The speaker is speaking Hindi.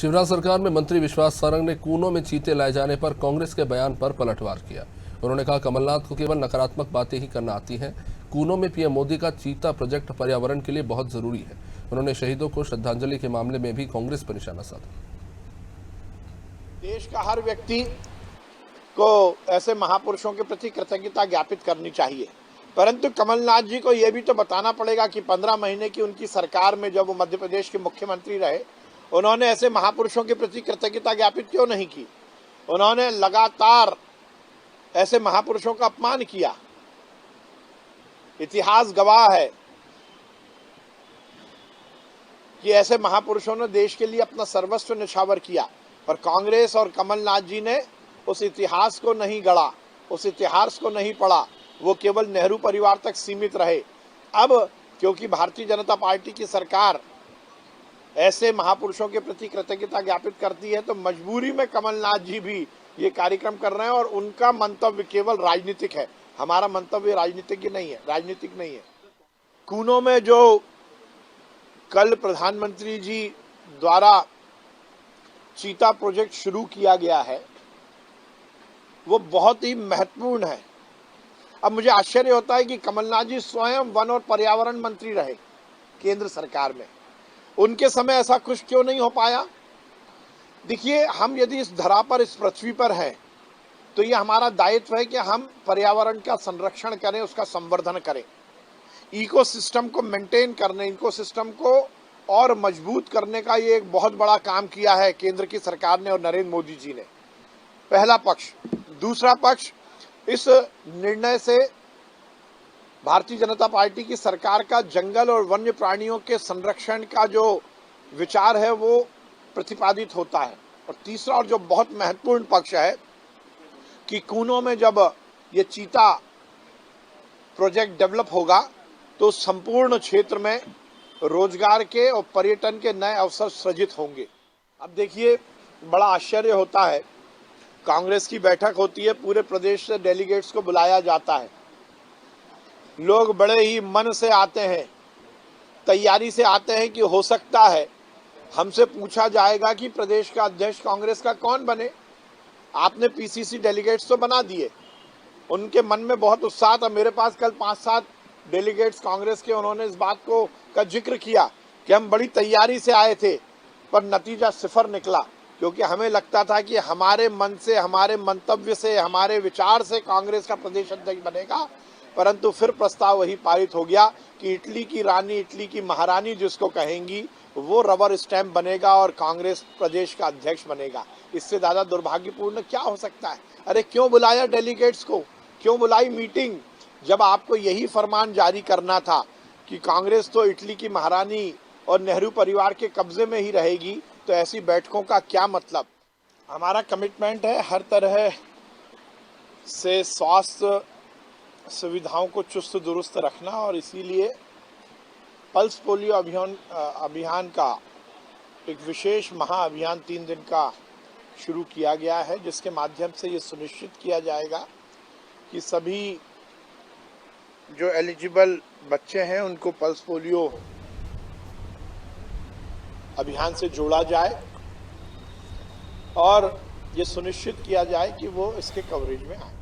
शिवराज सरकार में मंत्री विश्वास सारंग ने कूनों में चीते लाए जाने पर कांग्रेस के बयान पर पलटवार किया। उन्होंने कहा कमलनाथ को केवल नकारात्मक बातें ही करना आती हैं। कूनों में पीएम मोदी का चीता प्रोजेक्ट पर्यावरण के लिए बहुत जरूरी है। उन्होंने शहीदों को श्रद्धांजलि के मामले में भी कांग्रेस पर निशाना साधा। देश का हर व्यक्ति को ऐसे महापुरुषों के प्रति कृतज्ञता ज्ञापित करनी चाहिए, परंतु कमलनाथ जी को यह भी तो बताना पड़ेगा कि 15 महीने की उनकी सरकार में जब वो मध्य प्रदेश के मुख्यमंत्री रहे, उन्होंने ऐसे महापुरुषों के प्रति कृतज्ञता ज्ञापित क्यों नहीं की। उन्होंने लगातार ऐसे महापुरुषों का अपमान किया। इतिहास गवाह है कि ऐसे महापुरुषों ने देश के लिए अपना सर्वस्व न्यौछावर किया, पर कांग्रेस और कमलनाथ जी ने उस इतिहास को नहीं गढ़ा, उस इतिहास को नहीं पढ़ा। वो केवल नेहरू परिवार तक सीमित रहे। अब क्योंकि भारतीय जनता पार्टी की सरकार ऐसे महापुरुषों के प्रति कृतज्ञता ज्ञापित करती है, तो मजबूरी में कमलनाथ जी भी ये कार्यक्रम कर रहे हैं और उनका मंतव्य केवल राजनीतिक है। हमारा मंतव्य राजनीतिक नहीं है। कूनों में जो कल प्रधानमंत्री जी द्वारा चीता प्रोजेक्ट शुरू किया गया है, वो बहुत ही महत्वपूर्ण है। अब मुझे आश्चर्य होता है कि कमलनाथ जी स्वयं वन और पर्यावरण मंत्री रहे केंद्र सरकार में, उनके समय ऐसा कुछ क्यों नहीं हो पाया। देखिए, हम यदि इस धरा पर, इस पृथ्वी पर हैं, तो ये हमारा दायित्व है कि हम पर्यावरण का संरक्षण करें, उसका संवर्धन करें, इकोसिस्टम को मेंटेन करने, इकोसिस्टम को और मजबूत करने का ये एक बहुत बड़ा काम किया है केंद्र की सरकार ने और नरेंद्र मोदी जी ने। पहला पक्ष। दूसरा पक्ष, इस निर्णय से भारतीय जनता पार्टी की सरकार का जंगल और वन्य प्राणियों के संरक्षण का जो विचार है वो प्रतिपादित होता है। और तीसरा और जो बहुत महत्वपूर्ण पक्ष है कि कूनों में जब ये चीता प्रोजेक्ट डेवलप होगा तो संपूर्ण क्षेत्र में रोजगार के और पर्यटन के नए अवसर सृजित होंगे। अब देखिए, बड़ा आश्चर्य होता है, कांग्रेस की बैठक होती है, पूरे प्रदेश से डेलीगेट्स को बुलाया जाता है, लोग बड़े ही मन से आते हैं, तैयारी से आते हैं कि हो सकता है हमसे पूछा जाएगा कि प्रदेश का अध्यक्ष कांग्रेस का कौन बने। आपने पीसीसी डेलीगेट्स तो बना दिए, उनके मन में बहुत उत्साह था। मेरे पास कल 5-7 डेलीगेट्स कांग्रेस के, उन्होंने इस बात को का जिक्र किया कि हम बड़ी तैयारी से आए थे, पर नतीजा सिफर निकला, क्योंकि हमें लगता था कि हमारे मन से, हमारे मंतव्य से, हमारे विचार से कांग्रेस का प्रदेश अध्यक्ष बनेगा। परंतु फिर प्रस्ताव वही पारित हो गया कि इटली की रानी, इटली की महारानी जिसको कहेंगी, वो रबर स्टैंप बनेगा और कांग्रेस प्रदेश का अध्यक्ष बनेगा। इससे ज्यादा दुर्भाग्यपूर्ण क्या हो सकता है। अरे क्यों बुलाया डेलीगेट्स को, क्यों बुलाई मीटिंग, जब आपको यही फरमान जारी करना था कि कांग्रेस तो इटली की महारानी और नेहरू परिवार के कब्जे में ही रहेगी, तो ऐसी बैठकों का क्या मतलब। हमारा कमिटमेंट है हर तरह से स्वास्थ्य सुविधाओं को चुस्त दुरुस्त रखना, और इसीलिए पल्स पोलियो अभियान का एक विशेष महाअभियान 3 दिन का शुरू किया गया है, जिसके माध्यम से ये सुनिश्चित किया जाएगा कि सभी जो एलिजिबल बच्चे हैं उनको पल्स पोलियो अभियान से जोड़ा जाए और ये सुनिश्चित किया जाए कि वो इसके कवरेज में आए।